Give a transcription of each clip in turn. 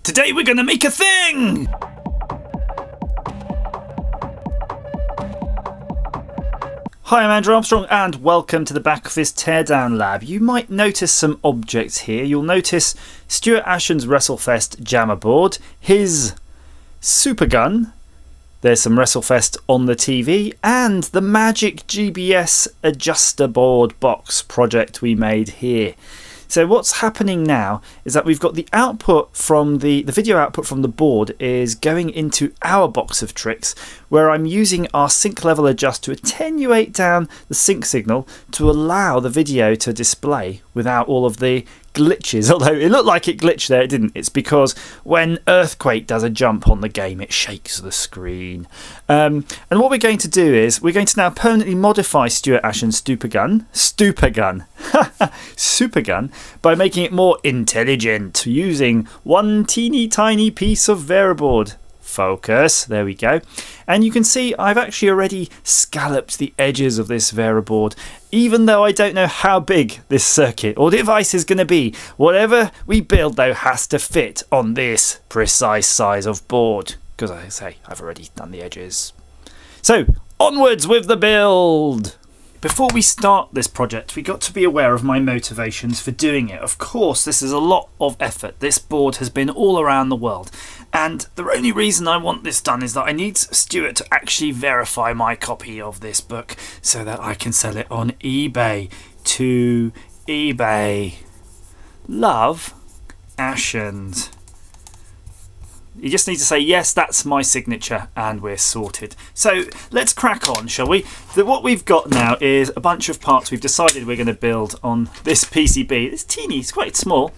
Today we're gonna make a thing! Hi, I'm Andrew Armstrong and welcome to the Back Office Teardown Lab. You might notice some objects here. You'll notice Stuart Ashen's WrestleFest jammer board, his SuperGun, there's some WrestleFest on the TV, and the Magic GBS adjuster board box project we made here. So what's happening now is that we've got the output from the video output from the board is going into our box of tricks, where I'm using our sync level adjust to attenuate down the sync signal to allow the video to display without all of the glitches. Although it looked like it glitched there, it didn't. It's because when Earthquake does a jump on the game, it shakes the screen. And what we're going to do is we're going to now permanently modify Stuart Ashen's SuperGun by making it more intelligent using one teeny tiny piece of variaboard. Focus, there we go. And you can see I've actually already scalloped the edges of this variaboard, even though I don't know how big this circuit or device is going to be. Whatever we build though has to fit on this precise size of board, because I say I've already done the edges. So onwards with the build. Before we start this project, we got to be aware of my motivations for doing it. Of course, this is a lot of effort. This board has been all around the world. And the only reason I want this done is that I need Stuart to actually verify my copy of this book so that I can sell it on eBay. To eBay. Love, Ashens. You just need to say, yes, that's my signature, and we're sorted. So let's crack on, shall we? What we've got now is a bunch of parts we've decided we're going to build on this PCB. It's teeny, it's quite small.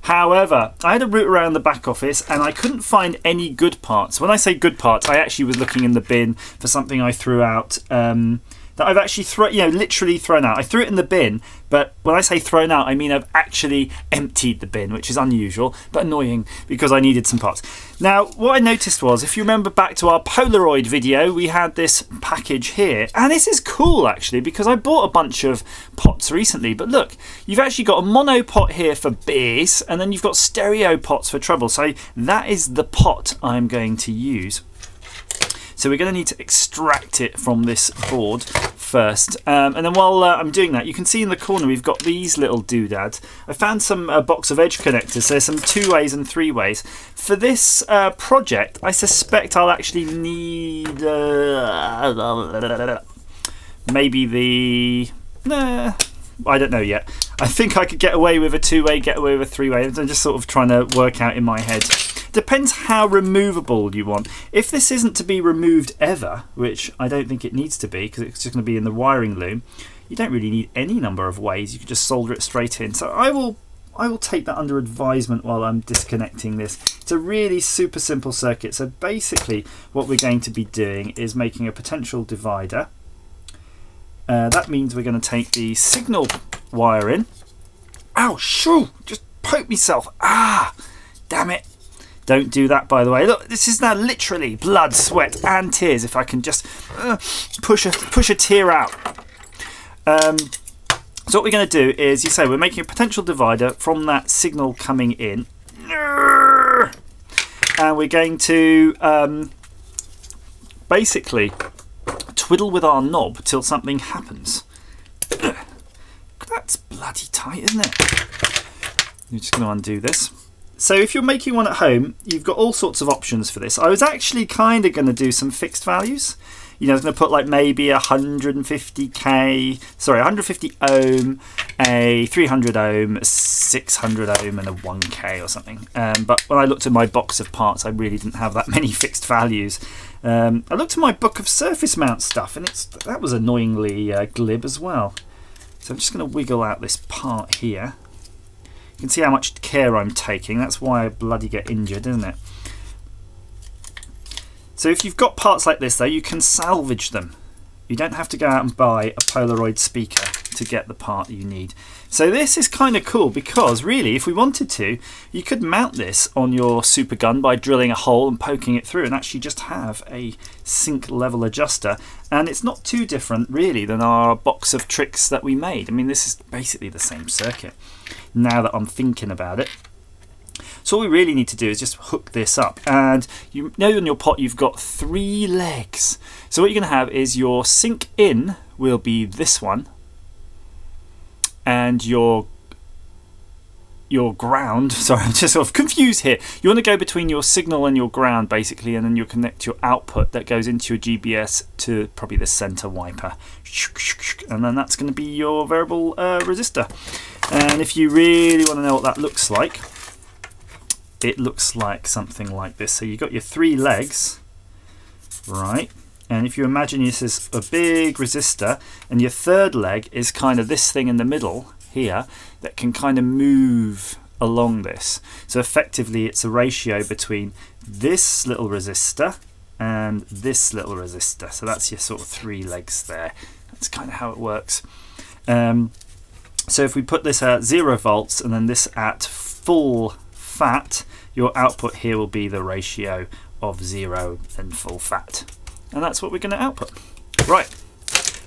However, I had a route around the back office and I couldn't find any good parts. When I say good parts, I actually was looking in the bin for something I threw out that I've actually literally thrown out. I threw it in the bin, but when I say thrown out, I mean I've actually emptied the bin, which is unusual but annoying because I needed some parts. Now, what I noticed was, if you remember back to our Polaroid video, we had this package here, and this is cool actually because I bought a bunch of pots recently. But look, you've actually got a mono pot here for bass, and then you've got stereo pots for treble. So that is the pot I'm going to use. So we're going to need to extract it from this board first. And then while I'm doing that, you can see in the corner we've got these little doodads. I found some box of edge connectors. So there's some 2-ways and 3-ways. For this project, I suspect I'll actually need maybe the... I don't know yet. I think I could get away with a 2-way, get away with a 3-way. I'm just sort of trying to work out in my head. Depends how removable you want. If this isn't to be removed ever, which I don't think it needs to be because it's just going to be in the wiring loom, you don't really need any number of ways. You can just solder it straight in. So I will take that under advisement while I'm disconnecting this. It's a really super simple circuit. So basically what we're going to be doing is making a potential divider. That means we're going to take the signal wire in. Ow, shoo! Just poke myself. Ah, damn it. Don't do that, by the way. Look, this is now literally blood, sweat and tears. If I can just push a tear out. So what we're going to do is, you say we're making a potential divider from that signal coming in. And we're going to basically twiddle with our knob till something happens. That's bloody tight, isn't it? You're just going to undo this. So if you're making one at home, you've got all sorts of options for this. I was actually kind of going to do some fixed values. You know, I was going to put like maybe 150 ohm, a 300 ohm, a 600 ohm and a 1k or something. But when I looked at my box of parts, I really didn't have that many fixed values. I looked at my book of surface mount stuff and that was annoyingly glib as well. So I'm just going to wiggle out this part here. You can see how much care I'm taking. That's why I bloody get injured, isn't it? So if you've got parts like this though, you can salvage them. You don't have to go out and buy a Polaroid speaker to get the part you need. So this is kind of cool because really, if we wanted to, you could mount this on your SuperGun by drilling a hole and poking it through and actually just have a sync level adjuster. And it's not too different really than our box of tricks that we made. I mean, this is basically the same circuit now that I'm thinking about it. So all we really need to do is just hook this up, and you know on your pot you've got 3 legs. So what you're going to have is your sink in will be this one, and your ground, sorry, I'm just sort of confused here. You want to go between your signal and your ground basically, and then you'll connect your output that goes into your GBS to probably the center wiper, and then that's going to be your variable resistor. And if you really want to know what that looks like, it looks like something like this. So you've got your 3 legs, right? And if you imagine this is a big resistor, and your 3rd leg is kind of this thing in the middle here that can kind of move along this. So effectively it's a ratio between this little resistor and this little resistor. So that's your sort of 3 legs there. That's kind of how it works. So if we put this at 0 volts and then this at full fat, your output here will be the ratio of 0 and full fat. And that's what we're going to output. Right.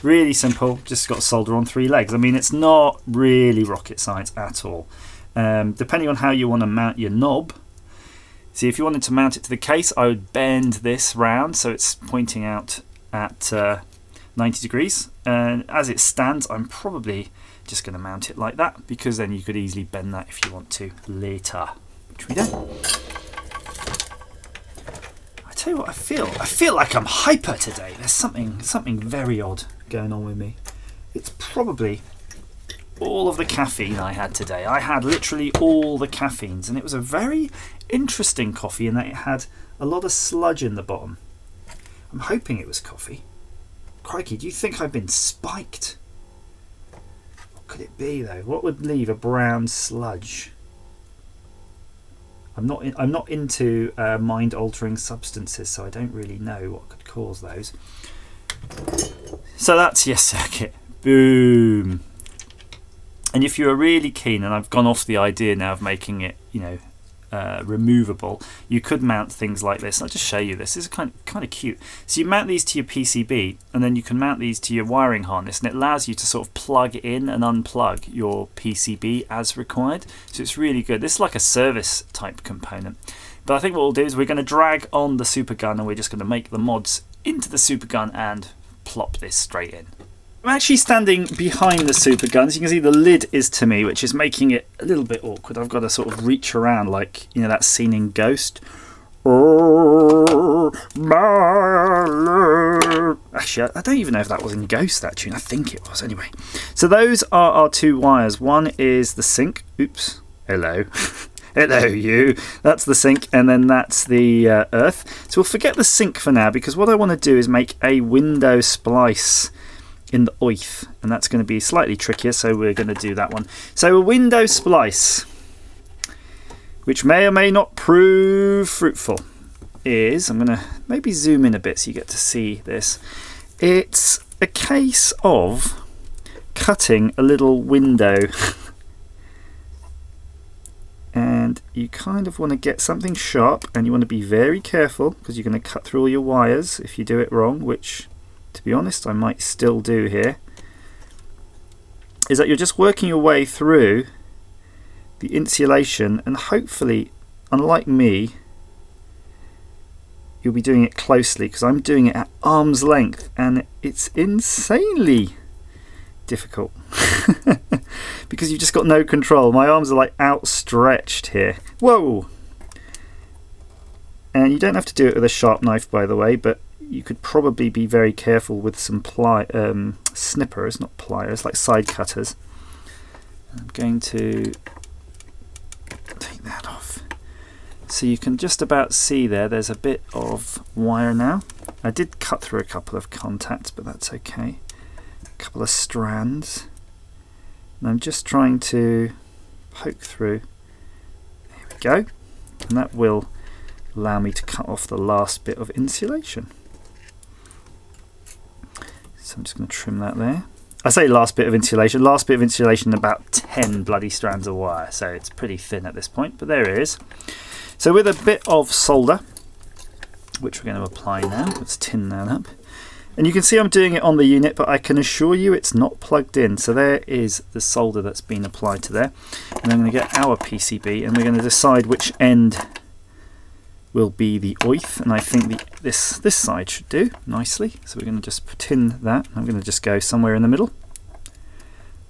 Really simple, just got to solder on 3 legs. I mean, it's not really rocket science at all. Depending on how you want to mount your knob. See, if you wanted to mount it to the case, I would bend this round so it's pointing out at 90 degrees. And as it stands, I'm probably just going to mount it like that, because then you could easily bend that if you want to later, which we don't. I tell you what, I feel like I'm hyper today. There's something very odd going on with me. It's probably all of the caffeine I had today. I had literally all the caffeines, and it was a very interesting coffee in that it had a lot of sludge in the bottom. I'm hoping it was coffee. Crikey, do you think I've been spiked? What could it be though? What would leave a brown sludge? I'm not into mind-altering substances, so I don't really know what could cause those. So that's your circuit. Boom. And if you're really keen, and I've gone off the idea now of making it, you know, removable, you could mount things like this. I'll just show you this. This is kind of cute. So you mount these to your PCB, and then you can mount these to your wiring harness, and it allows you to sort of plug in and unplug your PCB as required. So it's really good. This is like a service type component. But I think what we'll do is we're going to drag on the SuperGun, and we're just going to make the mods into the SuperGun and plop this straight in. I'm actually standing behind the SuperGun, so you can see the lid is to me, which is making it a little bit awkward. I've got to sort of reach around like, you know, that scene in Ghost. Actually, I don't even know if that was in Ghost, that tune. I think it was anyway. So those are our 2 wires. One is the sink. Oops. Hello. Hello, you. That's the sink, and then that's the earth. So we'll forget the sink for now, because what I want to do is make a window splice in the oith, and that's going to be slightly trickier, so we're going to do that one. So a window splice, which may or may not prove fruitful, is, I'm going to maybe zoom in a bit so you get to see this. It's a case of cutting a little window and you kind of want to get something sharp, and you want to be very careful, because you're going to cut through all your wires if you do it wrong, which, to be honest, I might still do here. Is that you're just working your way through the insulation, and hopefully, unlike me, you'll be doing it closely, because I'm doing it at arm's length, and it's insanely difficult because you've just got no control. My arms are like outstretched here. Whoa! And you don't have to do it with a sharp knife, by the way, but you could probably be very careful with some snippers, not pliers, like side cutters. I'm going to take that off. So you can just about see there's a bit of wire now. I did cut through a couple of contacts, but that's okay. A couple of strands. And I'm just trying to poke through. There we go. And that will allow me to cut off the last bit of insulation. So I'm just going to trim that there. I say last bit of insulation. Last bit of insulation, about 10 bloody strands of wire. So it's pretty thin at this point, but there it is. So with a bit of solder, which we're going to apply now, let's tin that up. And you can see I'm doing it on the unit, but I can assure you it's not plugged in. So there is the solder that's been applied to there. And I'm going to get our PCB and we're going to decide which end will be the oith. And I think this side should do nicely. So we're going to just put in that. I'm going to just go somewhere in the middle.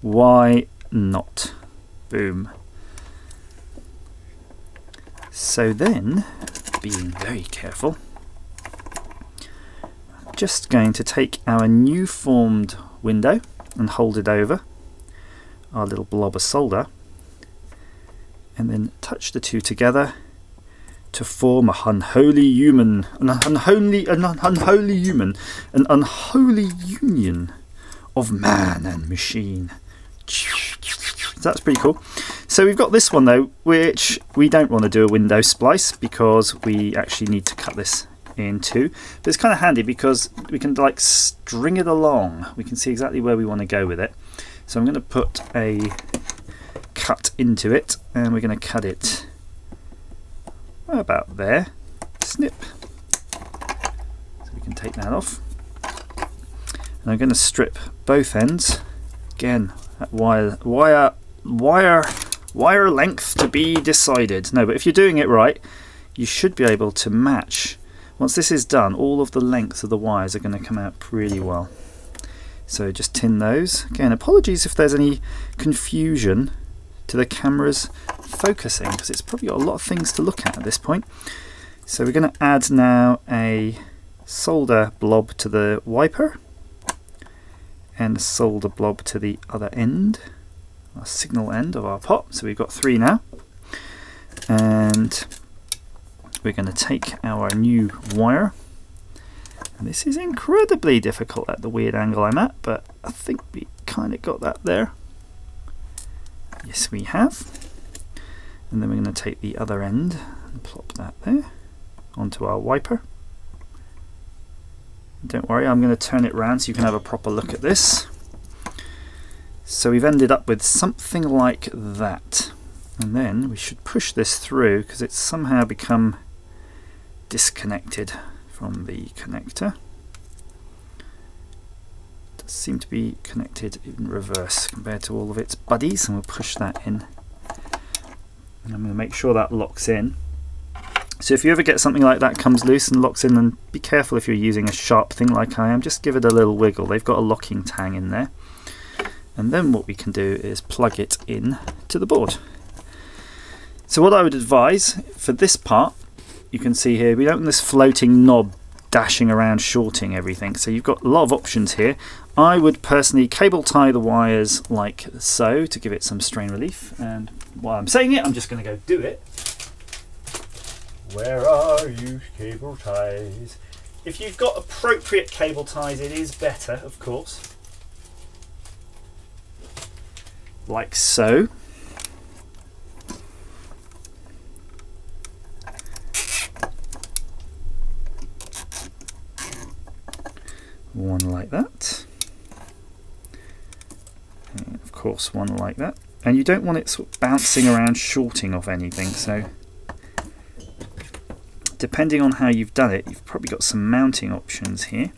Why not? Boom. So then, being very careful, just going to take our new formed window and hold it over our little blob of solder and then touch the two together to form an unholy union of man and machine. That's pretty cool. So we've got this one though, which we don't want to do a window splice because we actually need to cut this in two. But it's kind of handy because we can like string it along. We can see exactly where we want to go with it. So I'm going to put a cut into it and we're going to cut it about there. Snip. So we can take that off. And I'm going to strip both ends. Again, at wire length to be decided. No, but if you're doing it right, you should be able to match. Once this is done, all of the lengths of the wires are going to come out pretty well. So just tin those. Again, apologies if there's any confusion to the camera's focusing, because it's probably got a lot of things to look at this point. So we're going to add now a solder blob to the wiper and a solder blob to the other end, our signal end of our pot. So we've got three now. And we're going to take our new wire, and this is incredibly difficult at the weird angle I'm at, but I think we kind of got that there. Yes, we have. And then we're going to take the other end and plop that there onto our wiper. Don't worry, I'm going to turn it around so you can have a proper look at this. So we've ended up with something like that. And then we should push this through because it's somehow become disconnected from the connector. It does seem to be connected in reverse compared to all of its buddies, and we'll push that in. And I'm going to make sure that locks in. So if you ever get something like that comes loose and locks in, then be careful if you're using a sharp thing like I am, just give it a little wiggle. They've got a locking tang in there. And then what we can do is plug it in to the board. So what I would advise for this part, you can see here, we don't want this floating knob dashing around shorting everything. So you've got a lot of options here. I would personally cable tie the wires like so to give it some strain relief. And while I'm saying it, I'm just going to go do it. Where are you, cable ties? If you've got appropriate cable ties, it is better, of course. Like so. One like that. And of course one like that. And you don't want it sort of bouncing around shorting off anything, so depending on how you've done it, you've probably got some mounting options here.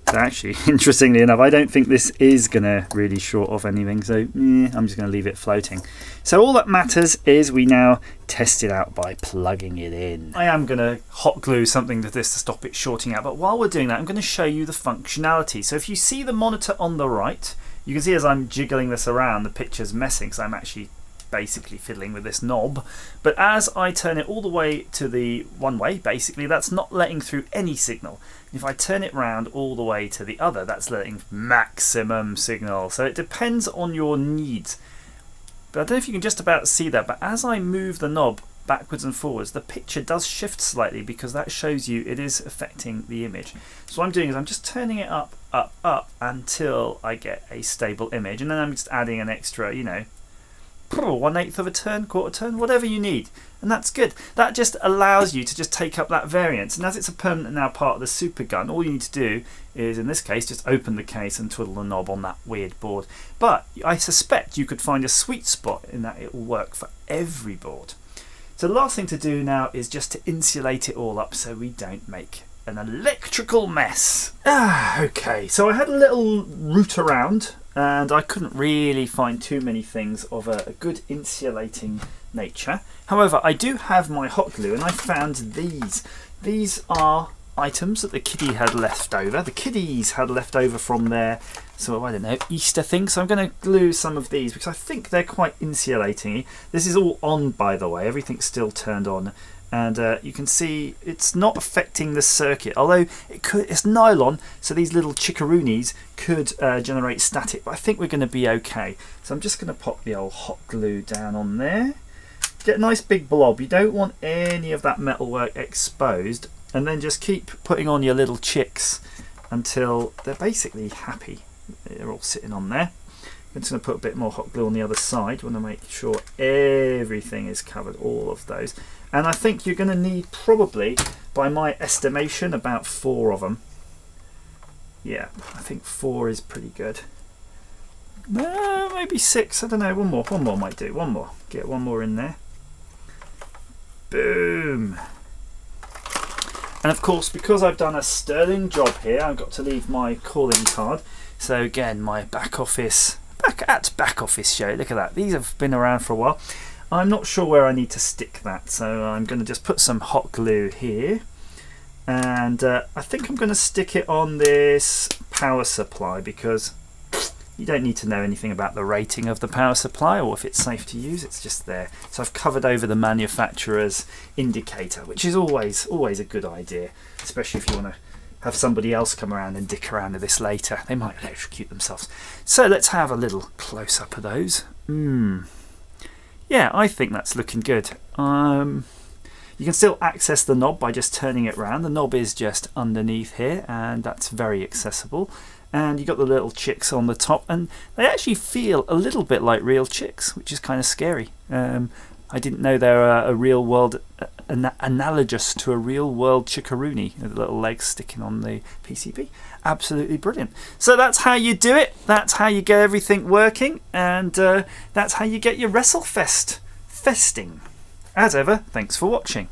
So actually, interestingly enough, I don't think this is going to really short off anything, so I'm just going to leave it floating. So all that matters is we now test it out by plugging it in. I am going to hot glue something to this to stop it shorting out, but while we're doing that, I'm going to show you the functionality. So if you see the monitor on the right, you can see as I'm jiggling this around, the picture's messing because I'm actually basically fiddling with this knob, but as I turn it all the way to the one way, basically that's not letting through any signal. If I turn it round all the way to the other, that's letting maximum signal. So it depends on your needs. But I don't know if you can just about see that, but as I move the knob backwards and forwards, the picture does shift slightly because that shows you it is affecting the image. So what I'm doing is I'm just turning it up, up, up until I get a stable image, and then I'm just adding an extra, you know, 1/8 of a turn, quarter turn, whatever you need, and that's good. That just allows you to just take up that variance, and as it's a permanent now part of the SuperGun, all you need to do is, in this case, just open the case and twiddle the knob on that weird board. But I suspect you could find a sweet spot in that it will work for every board. So the last thing to do now is just to insulate it all up so we don't make an electrical mess. Okay, so I had a little route around and I couldn't really find too many things of a good insulating nature. However, I do have my hot glue and I found these. These are items that the kiddie had left over. The kiddies had left over from their, so I don't know, Easter thing. So I'm going to glue some of these because I think they're quite insulating. This is all on, by the way. Everything's still turned on. And you can see it's not affecting the circuit, although it's nylon, so these little chickaroonies could generate static, but I think we're going to be okay. So I'm just going to pop the old hot glue down on there. Get a nice big blob. You don't want any of that metalwork exposed, and then just keep putting on your little chicks until they're basically happy. They're all sitting on there. I'm just going to put a bit more hot glue on the other side. Want to make sure everything is covered, all of those. And I think you're going to need probably, by my estimation, about 4 of them. Yeah, I think 4 is pretty good. Maybe 6, I don't know, one more might do, one more. Get one more in there. Boom. And of course, because I've done a sterling job here, I've got to leave my calling card. So again, my back office show, look at that. These have been around for a while. I'm not sure where I need to stick that, so I'm going to just put some hot glue here. And I think I'm going to stick it on this power supply because you don't need to know anything about the rating of the power supply or if it's safe to use, it's just there. So I've covered over the manufacturer's indicator, which is always a good idea, especially if you want to have somebody else come around and dick around with this later. They might electrocute themselves. So let's have a little close-up of those. Yeah, I think that's looking good. You can still access the knob by just turning it around. The knob is just underneath here and that's very accessible. And you've got the little chicks on the top and they actually feel a little bit like real chicks, which is kind of scary. I didn't know they're a real world, analogous to a real world chickaroony, with the little legs sticking on the PCB. Absolutely brilliant. So that's how you do it. That's how you get everything working, and that's how you get your WrestleFest festing. As ever, thanks for watching.